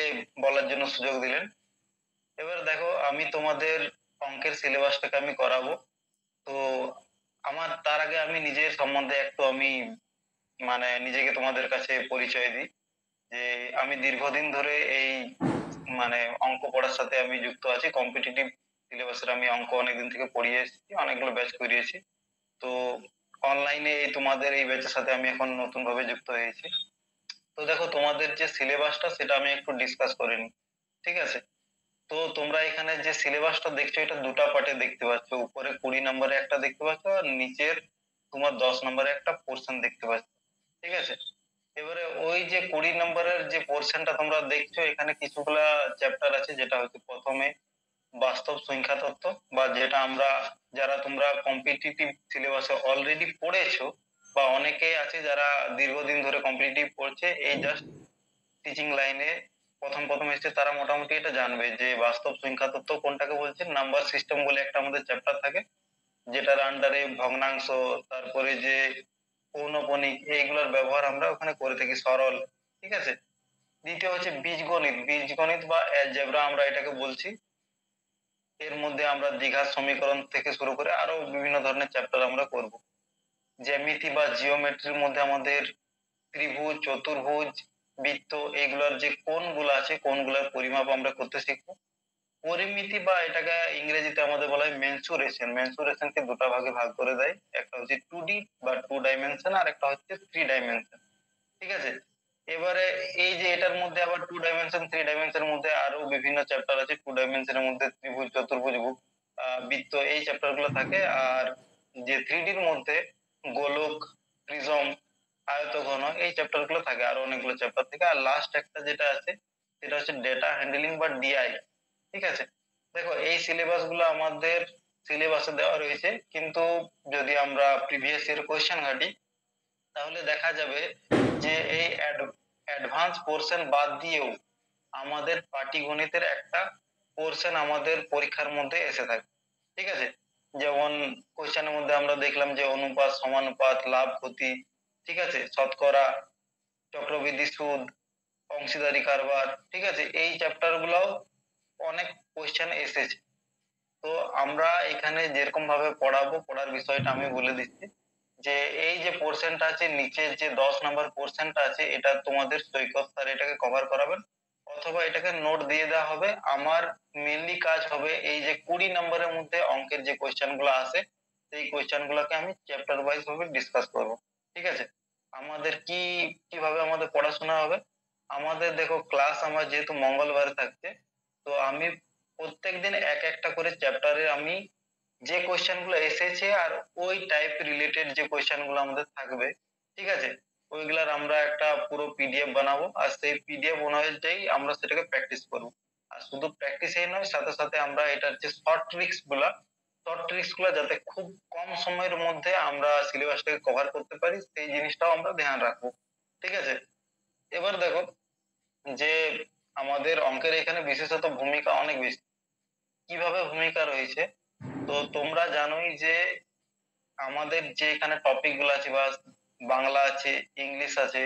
বলার জন্য সুযোগ দিলেন। এবার দেখো, আমি তোমাদের অঙ্কের সিলেবাসটাকে আমি করাবো। তো আমার তার আগে আমি নিজের সম্বন্ধে একটু আমি মানে নিজেকে তোমাদের কাছে পরিচয় দিই যে আমি দীর্ঘদিন ধরে এই মানে অঙ্ক পড়ার সাথে আমি যুক্ত আছি। কম্পিটিটিভ সিলেবাসের আমি অঙ্ক অনেকদিন থেকে পড়িয়ে এসেছি, অনেকগুলো ব্যাচ করিয়েছি। তো অনলাইনে এই তোমাদের এই ব্যাচের সাথে আমি এখন নতুন ভাবে যুক্ত হয়েছি। তো দেখো, তোমাদের যে সিলেবাসটা সেটা আমি একটু ডিসকাস করে নিই, ঠিক আছে? তো তোমরা এখানে যে সিলেবাসটা দেখছো এটা দুটো পার্টে দেখতে পাচ্ছ, উপরে 20 নম্বরে একটা দেখতে পাচ্ছ আর নিচের তোমার 10 নম্বরে একটা পোর্শন দেখতে পাচ্ছ, ঠিক আছে? এবারে ওই যে 20 নম্বরের যে পোর্শনটা তোমরা দেখছো, এখানে কিছুগুলা চ্যাপ্টার আছে, যেটা হচ্ছে প্রথমে বাস্তব সংখ্যা তত্ত্ব, বা যেটা আমরা যারা তোমরা কম্পিটিটিভ সিলেবাসে অলরেডি পড়েছো বা অনেকে আছে যারা দীর্ঘদিন ধরে কম্পিটিটিভ পড়ছে, এই জাস্ট টিচিং লাইনে প্রথম প্রথম এসেছে, তারা মোটামুটি এটা জানবে যে বাস্তব সংখ্যা তত্ত্ব কোনটাকে বলছে। নাম্বার সিস্টেম বলে একটা আমাদের চ্যাপ্টার থাকে, যেটার আন্ডারে ভগ্নাংশ, তারপরে যে পৌনঃপুনিক, এইগুলোর ব্যবহার আমরা ওখানে করে থাকি, সরল, ঠিক আছে? দ্বিতীয় হচ্ছে বীজগণিত, বীজগণিত বা অ্যালজেব্রা আমরা এটাকে বলছি। এর মধ্যে আমরা দ্বিঘাত সমীকরণ থেকে শুরু করে আরো বিভিন্ন ধরনের চ্যাপ্টার আমরা করব। জ্যামিতি বা জিওমেট্রির মধ্যে আমাদের ত্রিভুজ, চতুর্ভুজ, বৃত্ত, এইগুলোর যে কোণগুলো আছে, কোণগুলোর পরিমাপ আমরা করতে শিখবো। পরিমিতি বা এটাকে ইংরেজিতে আমাদের বলা হয় মেনসুরেশন, মেনসুরেশনকে দুটো ভাগে ভাগ করে দেয়, একটা হচ্ছে 2D বা 2 ডাইমেনশন, আর একটা হচ্ছে 3 ডাইমেনশন, ঠিক আছে? এবারে এই যে এটার মধ্যে আবার 2 ডাইমেনশন 3 ডাইমেনশনের মধ্যে আরো বিভিন্ন চ্যাপ্টার আছে। 2 ডাইমেনশনের মধ্যে ত্রিভুজ, চতুর্ভুজ, বৃত্ত, এই চ্যাপ্টার গুলো থাকে। আর যে 3Dর মধ্যে গোলক, প্রিজম, আয়তঘন, এই চ্যাপ্টার গুলো থাকে, আরো অনেকগুলো চ্যাপ্টার থাকে। আর লাস্ট একটা যেটা আছে সেটা হচ্ছে ডেটা হ্যান্ডলিং বা ডিআই, ঠিক আছে? দেখো, এই সিলেবাস গুলো আমাদের সিলেবাসে দেওয়া রয়েছে, কিন্তু যদি আমরা প্রিভিয়াস ইয়ার কোয়েশ্চেন ঘাটি তাহলে দেখা যাবে যে এই অ্যাডভান্স পোর্শন বাদ দিয়েও আমাদের পাটিগণিতের একটা পোর্শন আমাদের পরীক্ষার মধ্যে এসে থাকে, ঠিক আছে? যেমন কোশ্চেনের মধ্যে আমরা দেখলাম যে অনুপাত, সমানুপাত, লাভ ক্ষতি, ঠিক আছে, শতকরা, চক্রবৃদ্ধি সুদ, অংশীদারি কারবার, ঠিক আছে? এই চ্যাপ্টার গুলাও অনেক কোশ্চেন এসেছে। তো আমরা এখানে যেরকম ভাবে পড়াবো, পড়ার বিষয়টা আমি বলে দিচ্ছি যে এই যে পোর্শনটা আছে, নিচের যে 10 নম্বর পোর্শনটা আছে, এটা তোমাদের সৈকত স্যার এটাকে কভার করাবেন, অথবা এটাকে নোট দিয়ে দেওয়া হবে। আমার মেনলি কাজ হবে এই যে 20 নম্বরের মধ্যে অঙ্কের যে কোয়েশ্চেন গুলো আসে, সেই কোয়েশ্চেন গুলোকে আমি চ্যাপ্টার ওয়াইজ ভাবে ডিসকাস করব, ঠিক আছে? আমাদের কিভাবে আমাদের পড়াশোনা হবে, আমাদের দেখো ক্লাস আমার যেহেতু মঙ্গলবারে থাকছে, তো আমি প্রত্যেকদিন এক একটা করে চ্যাপ্টারে আমি যে কোয়েশ্চেন গুলো এসেছে আর ওই টাইপ রিলেটেড যে কোয়েশ্চেন গুলো আমাদের থাকবে, ঠিক আছে, ওইগুলার আমরা একটা পুরো পিডিএফ বানাবো, আর সেই পিডিএফ অনুযায়ী আমরা সেটাকে প্র্যাকটিস করবো। আর শুধু প্র্যাকটিসই নয়, সাথে সাথে আমরা এটার যে শর্ট ট্রিক্স গুলা যাতে খুব কম সময়ের মধ্যে আমরা সিলেবাসটাকে কভার করতে পারি, সেই জিনিসটাও আমরা ধ্যান রাখবো, ঠিক আছে? এবার দেখো যে আমাদের অঙ্কের এখানে বিশেষত ভূমিকা অনেক বেশি। কিভাবে ভূমিকা রয়েছে, তো তোমরা জানোই যে আমাদের যে এখানে টপিক গুলো আছে, বা বাংলা আছে, ইংলিশ আছে,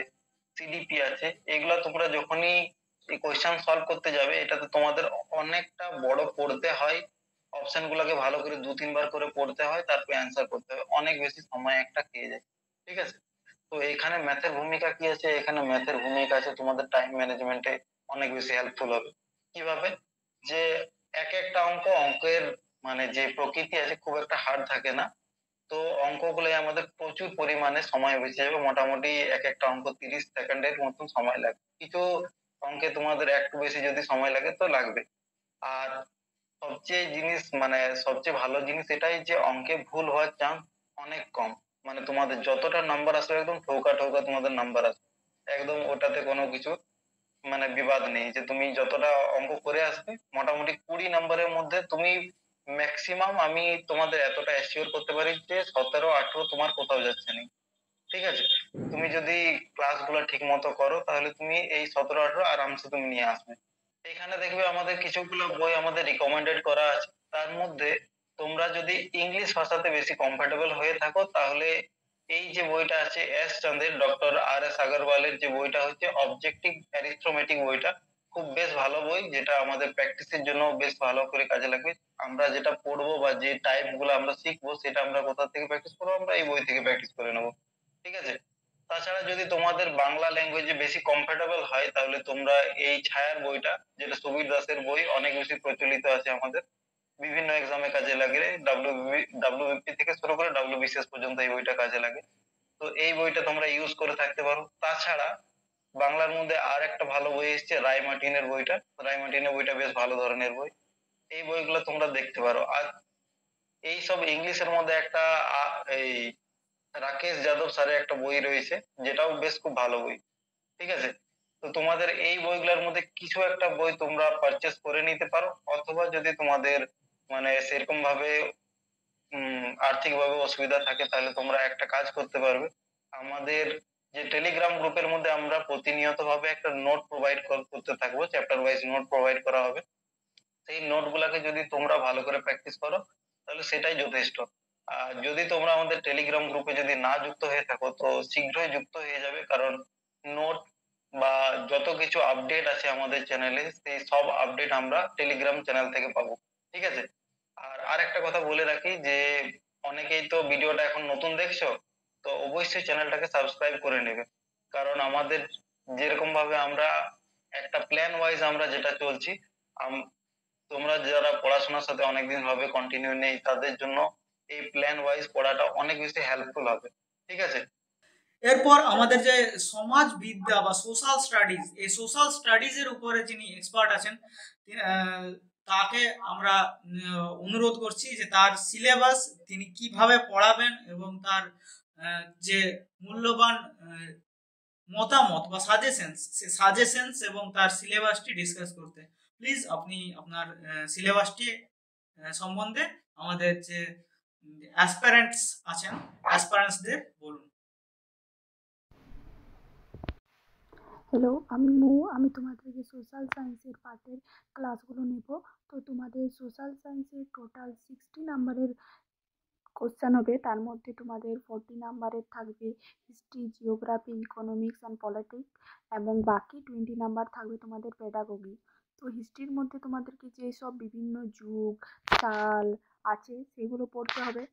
সিডিপি আছে, এগুলা তোমরা যখনই এই কোয়েশ্চেন সলভ করতে যাবে, এটাতে তোমাদের অনেকটা বড় পড়তে হয়, অপশন গুলোকে ভালো করে 2-3 বার করে পড়তে হয়, তারপর অ্যান্সার করতে হবে, অনেক বেশি সময় একটা খেয়ে যায়, ঠিক আছে? তো এখানে ম্যাথের ভূমিকা কি আছে, এখানে ম্যাথের ভূমিকা আছে তোমাদের টাইম ম্যানেজমেন্টে অনেক বেশি হেল্পফুল হবে। কিভাবে, যে এক একটা অঙ্কের মানে যে প্রকৃতি আছে খুব একটা হার্ড থাকে না। তো তো অঙ্কগুলোই আমাদের প্রচুর পরিমাণে সময় বেঁচে যাবে, মোটামুটি এক একটা অঙ্ক 30 সেকেন্ডের মতন সময় লাগে। কিছু অঙ্কে তোমাদের একটু বেশি যদি সময় লাগে তো লাগবে। আর সবচেয়ে ভালো জিনিস এটাই যে অঙ্কে ভুল হওয়ার চান্স অনেক কম। মানে তোমাদের যতটা নাম্বার আসবে একদম ঠোকা ঠোকা তোমাদের নাম্বার আসবে, একদম ওটাতে কোনো কিছু মানে বিবাদ নেই। যে তুমি যতটা অঙ্ক করে আসবে মোটামুটি 20 নম্বরের মধ্যে তুমি ম্যাক্সিমাম, আমি তোমাদের এতটা অ্যাসিওর করতে পারি যে 17-18 তোমার কোথাও যাচ্ছে না। ঠিক আছে, তুমি যদি ক্লাসগুলো ঠিক মতো করো তাহলে তুমি এই 17-18 আরামসে তুমি নিয়ে আসবে। এখানে দেখবে আমাদের কিছুগুলো বই আমাদের রিকমেন্ডেড করা আছে, তার মধ্যে তোমরা যদি ইংলিশ ভাষাতে বেশি কমফোর্টেবল হয়ে থাকো তাহলে এই যে বইটা আছে চন্দের ডক্টর আগরওয়ালের যে বইটা হচ্ছে অবজেক্টিভ অ্যারিথমেটিক, বইটা খুব বেশ ভালো বই, যেটা আমাদের প্র্যাকটিসের জন্য বেশ ভালো করে কাজে লাগবে। আমরা যেটা পড়বো বা যে টাইপ গুলো আমরা শিখবো সেটা আমরা কোথা থেকে প্র্যাকটিস করবো, আমরা এই বই থেকে প্র্যাকটিস করে নেবো। ঠিক আছে, তাছাড়া যদি তোমাদের বাংলা ল্যাঙ্গুয়েজে বেশি কমফোর্টেবল হয় তাহলে তোমরা এই ছায়ার বইটা, যেটা সুবীর দাসের বই, অনেক বেশি প্রচলিত আছে আমাদের, বিভিন্ন এক্সামে কাজে লাগে, ডাব্লিউবিপি থেকে শুরু করে ডাব্লিউবিসিএস পর্যন্ত এই বইটা কাজে লাগে। তো এই বইটা তোমরা ইউজ করে থাকতে পারো। তাছাড়া বাংলার মধ্যে আর একটা ভালো বই এসেছে রায় মার্টিনের বইটা, রায় মার্টিনের বইটা বেশ ভালো ধরনের বই, এই বইগুলো তোমরা দেখতে পারো। আর এই সব ইংলিশের মধ্যে একটা এই রাকেশ যাদব স্যারের একটা বই রয়েছে, যেটাও বেশ খুব ভালো বই। ঠিক আছে, তো তোমাদের এই বইগুলোর মধ্যে কিছু একটা বই তোমরা পারচেস করে নিতে পারো, অথবা যদি তোমাদের মানে সেরকম ভাবে আর্থিক ভাবে অসুবিধা থাকে তাহলে তোমরা একটা কাজ করতে পারবে। আমাদের যে টেলিগ্রাম গ্রুপের মধ্যে আমরা প্রতিনিয়ত ভাবে একটা নোট প্রোভাইড করতে থাকবো, চ্যাপ্টার ওয়াইজ নোট প্রোভাইড করা হবে। সেই নোট গুলাকে যদি তোমরা ভালো করে প্র্যাকটিস করো তাহলে সেটাই যথেষ্ট। আর যদি তোমরা আমাদের টেলিগ্রাম গ্রুপে যদি না যুক্ত হয়ে থাকো তো শীঘ্রই যুক্ত হয়ে যাবে, কারণ নোট বা যত কিছু আপডেট আছে আমাদের চ্যানেলে সেই সব আপডেট আমরা টেলিগ্রাম চ্যানেল থেকে পাবো। ঠিক আছে, আর আরেকটা কথা বলে রাখি যে অনেকেই তো ভিডিওটা এখন নতুন দেখছো, তো অবশ্যই চ্যানেলটাকে সাবস্ক্রাইব করে নেবে, কারণ আমাদের যেরকম ভাবে আমরা একটা প্ল্যান ওয়াইজ আমরা যেটা চলছি, তোমরা যারা পড়াশোনার সাথে অনেকদিন ভাবে কন্টিনিউ নেই তাদের জন্য এই প্ল্যান ওয়াইজ পড়াটা অনেক বেশি হেল্পফুল হবে। ঠিক আছে, এরপর আমাদের যে সমাজবিদ্যা বা সোশ্যাল স্টাডিজ, এই সোশ্যাল স্টাডিজের উপরে যিনি এক্সপার্ট আছেন তাকে আমরা অনুরোধ করছি যে তার সিলেবাস তিনি কিভাবে পড়াবেন এবং তার যে মূল্যবান মতামত বা সাজেশনস এবং তার সিলেবাসটি ডিসকাস করতে। প্লিজ আপনি আপনার সিলেবাসটি সম্বন্ধে আমাদের যে অ্যাসপারেন্টস আছেন অ্যাসপারেন্টসদের বলুন। হ্যালো, আমি তোমাদেরকে সোশ্যাল সায়েন্সের পার্টের ক্লাসগুলো নেব। তো তোমাদের সোশ্যাল সায়েন্সের টোটাল 60 নাম্বারের কোশ্চেন হবে, তার মধ্যে তোমাদের 40 নাম্বারের থাকবে history, geography, economics and politics, এবং বাকি 20 নাম্বার থাকবে তোমাদের পেডাগোগি। তো হিস্ট্রির মধ্যে তোমাদেরকে যেসব বিভিন্ন যুগ, সাল আছে সেগুলো পড়তে হবে।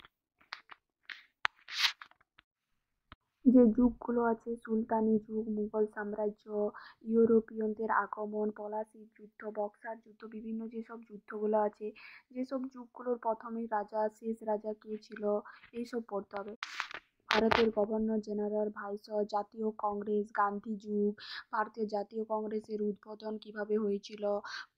যে যুগগুলো আছে সুলতানি যুগ, মুঘল সাম্রাজ্য, ইউরোপীয়দের আগমন, পলাশির যুদ্ধ, বক্সার যুদ্ধ, বিভিন্ন যেসব যুদ্ধগুলো আছে, যেসব যুগগুলোর প্রথমে রাজা শেষ রাজা কে ছিল, এইসব পড়তে হবে। ভারতের গভর্নর জেনারেল, ভাইসরয়, জাতীয় কংগ্রেস, গান্ধী যুগ, ভারতীয় জাতীয় কংগ্রেসের উদ্বোধন কিভাবে হয়েছিল,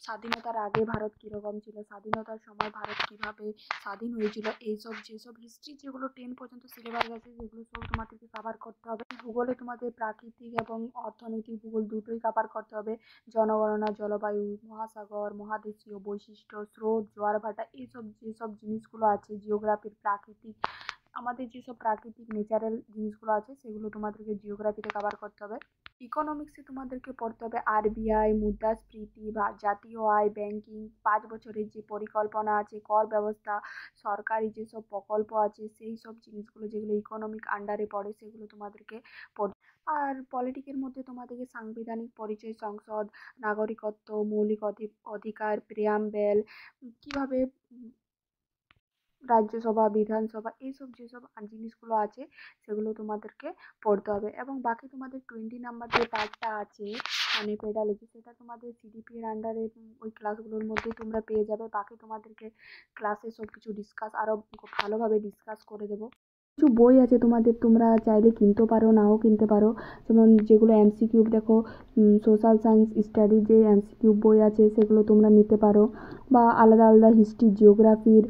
স্বাধীনতার আগে ভারত কিরকম ছিল, স্বাধীনতার সময় ভারত কিভাবে স্বাধীন হয়েছিল, এইসব যেসব হিস্ট্রি যেগুলো 10 পর্যন্ত সিলেবাস আছে সেগুলো সব তোমাদেরকে কভার করতে হবে। ভূগোলে তোমাদের প্রাকৃতিক এবং অর্থনৈতিক ভূগোল দুটোই কভার করতে হবে। জনগণনা, জলবায়ু, মহাসাগর, মহাদেশীয় বৈশিষ্ট্য, স্রোত, জোয়ার ভাটা, এইসব যেসব জিনিসগুলো আছে, জিওগ্রাফির প্রাকৃতিক, আমাদের যেসব প্রাকৃতিক ন্যাচারাল জিনিসগুলো আছে সেগুলো তোমাদেরকে জিওগ্রাফিতে কভার করতে হবে। ইকোনমিক্সে তোমাদেরকে পড়তে হবে আরবিআই, মুদ্রাস্ফীতি বা জাতীয় আয়, ব্যাংকিং, 5 বছরের যে পরিকল্পনা আছে, কর ব্যবস্থা, সরকারি যেসব প্রকল্প আছে সেই সব জিনিসগুলো যেগুলো ইকোনমিক আন্ডারে পড়ে সেগুলো তোমাদেরকে পড়তে। আর পলিটিকের মধ্যে তোমাদেরকে সাংবিধানিক পরিচয়, সংসদ, নাগরিকত্ব, মৌলিক অধিকার, প্রিয়াম্বেল, কিভাবে রাজ্যসভা, বিধানসভা, এইসব যেসব জিনিসগুলো আছে সেগুলো তোমাদেরকে পড়তে হবে। এবং বাকি তোমাদের 20 নাম্বার যে পার্টটা আছে মানে পেডালজি, সেটা তোমাদের সিডিপি এর আন্ডারে ওই ক্লাসগুলোর মধ্যে তোমরা পেয়ে যাবে। বাকি তোমাদেরকে ক্লাসে সব কিছু আরও ভালোভাবে ডিসকাস করে দেবো। কিছু বই আছে তোমাদের, তোমরা চাইলে কিনতে পারো, নাও কিনতে পারো। যেমন যেগুলো এমসিকিউ, দেখো সোশ্যাল সায়েন্স স্টাডি যে এমসিকিউ বই আছে সেগুলো তোমরা নিতে পারো, বা আলাদা আলাদা হিস্ট্রি জিওগ্রাফির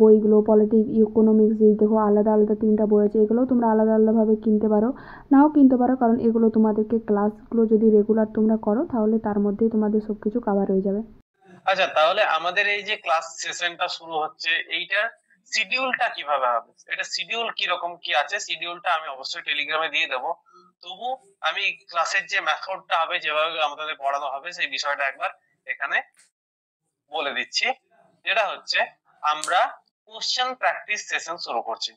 বইগুলো, পলিটিক্স ইকোনমিক্স, এই দেখো আলাদা আলাদা 3টা বই আছে, এগুলোও তোমরা আলাদা আলাদাভাবে কিনতে পারো, নাও কিনতে পারো, কারণ এগুলো তোমাদেরকে ক্লাসগুলো যদি রেগুলার তোমরা করো তাহলে তার মধ্যেই তোমাদের সব কিছু কভার হয়ে যাবে। আচ্ছা, তাহলে আমাদের এই যে ক্লাস সেশনটা শুরু হচ্ছে, এইটার শিডিউলটা কিভাবে হবে? এটা শিডিউল কিরকম কি আছে, শিডিউলটা আমি অবশ্যই টেলিগ্রামে দিয়ে দেবো। তবু আমি ক্লাসের যে মেথডটা হবে, যেভাবে আমাদের পড়ানো হবে, সেই বিষয়টা একবার এখানে বলে দিচ্ছি। যেটা হচ্ছে, আমরা কোশ্চেন প্র্যাকটিস সেশন শুরু করছি।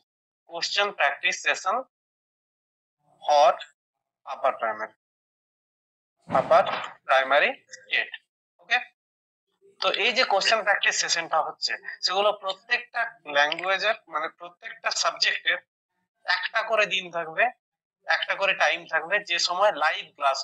Question practice session for upper primary state. Okay, তো এই যে কোশ্চেন প্র্যাকটিস সেশনটা হচ্ছে, সেগুলো প্রত্যেকটা ল্যাঙ্গুয়েজের, মানে প্রত্যেকটা সাবজেক্টের একটা করে দিন থাকবে, একটা করে টাইম থাকবে, যে সময় লাইভ ক্লাস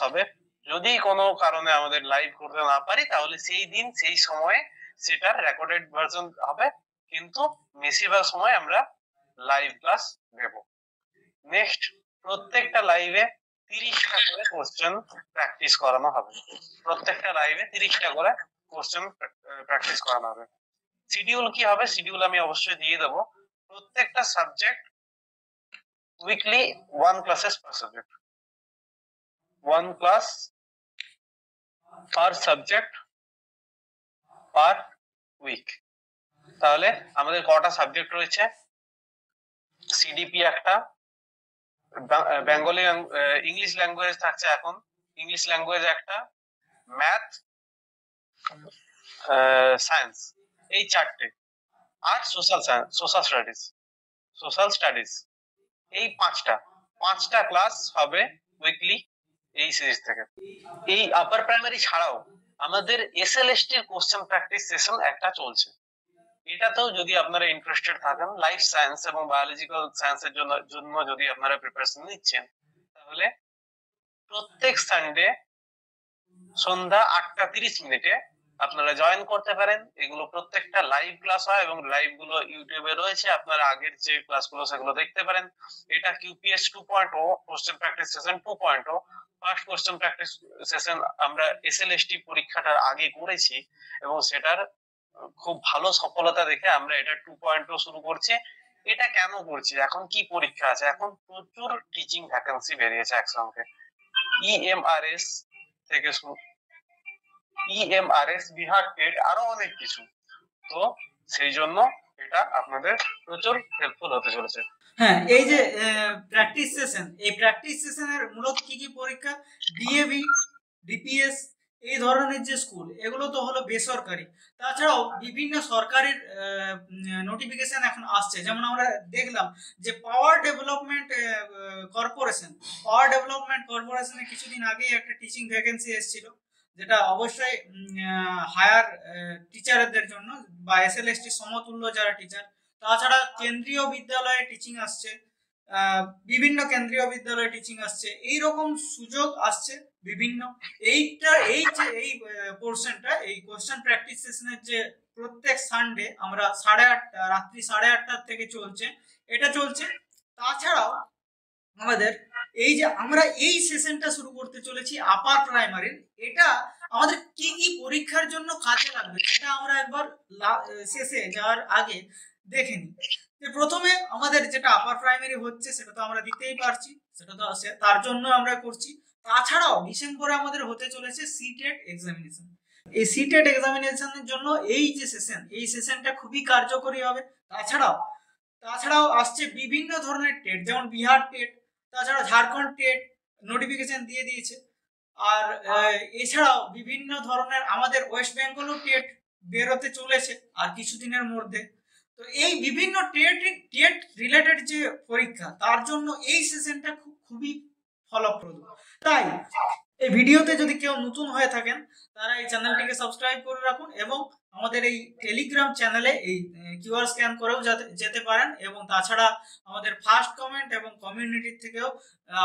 হবে। যদি কোনো কারণে আমাদের লাইভ করতে না পারি, তাহলে সেই দিন সেই সময়ে সেটার রেকর্ডেড ভার্সন হবে, কিন্তু বেশিরভাগ সময় আমরা লাইভ ক্লাস দেব। নেক্সট, প্রত্যেকটা লাইভে 30টা করে কোশ্চেন প্র্যাকটিস করানো হবে। প্রত্যেকটা লাইভে 30টা করে কোশ্চেন প্র্যাকটিস করানো হবে। শিডিউল কি হবে? শিডিউল আমি অবশ্যই দিয়ে দেবো। প্রত্যেকটা subject weekly 1 classes per subject, 1 class per subject per week. তাহলে আমাদের কটা সাবজেক্ট রয়েছে? সিডিপি একটা, বেঙ্গলি ইংলিশ ল্যাঙ্গুয়েজ থাকছে এখন, ইংলিশ ল্যাঙ্গুয়েজ একটা, ম্যাথ, সায়েন্স, এই 4টে, আর সোশ্যাল স্টাডিজ, এই 5টা ক্লাস হবে উইকলি এই সিরিজ থেকে। এই আপার প্রাইমারি ছাড়াও আমাদের এসএলএসটি এর কোশ্চেন প্র্যাকটিস সেশন একটা চলছে। এটাতেও যদি আপনারা ইন্টারেস্টেড থাকেন, লাইফ সায়েন্স এবং বায়োলজিক্যাল সায়েন্সের জন্য যদি আপনারা প্রিপারেশন নিচ্ছেন, তাহলে প্রত্যেক সানডে সন্ধ্যা 8:30 আপনারা জয়েন করতে পারেন। এগুলো প্রত্যেকটা লাইভ ক্লাস হয়, এবং লাইভ গুলো ইউটিউবে রয়েছে, আপনারা আগের যে ক্লাসগুলো সেগুলো দেখতে পারেন। এটা কিউপিএস 2.0 question practice session 2.0। First question practice session আমরা এসএলএসটি পরীক্ষাটার আগে করেছি, এবং সেটার খুব ভালো সফলতা দেখে আমরা এটা 2.0 শুরু করছি। এটা কেন করছি? এখন কি পরীক্ষা আছে? এখন প্রচুর টিচিং ভ্যাকেন্সি বেরিয়েছে একসঙ্গে, ইএমআরএস থেকে ইএমআরএস, বিহার টেট, আরো অনেক কিছু। তো সেই জন্য এটা আপনাদের প্রচুর হেল্পফুল হতে চলেছে। হ্যাঁ, এই যে প্র্যাকটিস সেশন, এই প্র্যাকটিস সেশনের মূলত কি কি পরীক্ষা? ডিএভি, ডিপিএস, এই ধরনের যে স্কুল, এগুলো তো হলো বেসরকারি। তাছাড়াও বিভিন্ন সরকারি নোটিফিকেশন এখন আসছে। যেমন আমরা দেখলাম যে পাওয়ার ডেভেলপমেন্ট কর্পোরেশনে কিছুদিন আগেই একটা টিচিং ভ্যাকেন্সি এসেছিল, যেটা অবশ্যই হায়ার টিচারদের জন্য, বা এসএলএসটি সমতুল্য যারা টিচার। তাছাড়া কেন্দ্রীয় বিদ্যালয়ে টিচিং আসছে, বিভিন্ন কেন্দ্রীয় বিদ্যালয়ে টিচিং আসছে, এইরকম সুযোগ আসছে বিভিন্ন। এই পোর্শনটা, এই কোশ্চেন প্র্যাকটিস সেশনের যে প্রত্যেক সানডে আমরা রাত্রি 8:30 থেকে চলছে, এটা চলছে। তাছাড়াও আমাদের এই যে আমরা এই সেশনটা শুরু করতে চলেছি আপার প্রাইমারির, এটা আমাদের কি কি পরীক্ষার জন্য কাজে লাগবে সেটা আমরা একবার শেষে যাওয়ার আগে দেখে নিই। প্রথমে আমাদের যেটা আপার প্রাইমারি হচ্ছে সেটা তো আমরা দিতেই পারছি, সেটা তো তার জন্য আমরা করছি। তাছাড়াও ডিসেম্বরে আমাদের হতে চলেছে সিটেট এক্সামিনেশন। এই সিটেট এক্সামিনেশনের জন্য এই যে সেশন, এই সেশনটা খুবই কার্যকরী হবে। তাছাড়াও আসছে বিভিন্ন ধরনের টেট, যেমন বিহার টেট, তাছাড়া ঝাড়খণ্ড টেট নোটিফিকেশন দিয়ে দিয়েছে। আর এছাড়াও বিভিন্ন ধরনের আমাদের ওয়েস্ট বেঙ্গলও টেট বেরোতে চলেছে আর কিছুদিনের মধ্যে। তো এই বিভিন্ন টেট রিলেটেড যে পরীক্ষা, তার জন্য এই সেশনটা খুবই ফলপ্রদ। তাই এই ভিডিওতে যদি কেউ নতুন হয়ে থাকেন, তারা এই চ্যানেলটিকে সাবস্ক্রাইব করে রাখুন, এবং আমাদের এই টেলিগ্রাম চ্যানেলে এই কিউআর স্ক্যান করেও যেতে পারেন। এবং তাছাড়া আমাদের ফার্স্ট কমেন্ট এবং কমিউনিটির থেকেও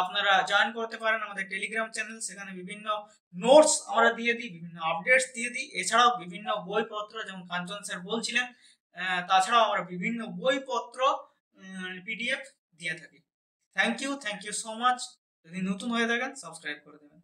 আপনারা জয়েন করতে পারেন আমাদের টেলিগ্রাম চ্যানেল। সেখানে বিভিন্ন নোটস আমরা দিয়ে দিই, বিভিন্ন আপডেটস দিয়ে দিই। এছাড়াও বিভিন্ন বইপত্র, যেমন কাঞ্চন স্যার বলছিলেন তাছাড়াও আমরা বিভিন্ন বইপত্র PDF দিয়ে থাকি। Thank you so much. যদি নতুন হয়ে থাকেন সাবস্ক্রাইব করে দেবেন।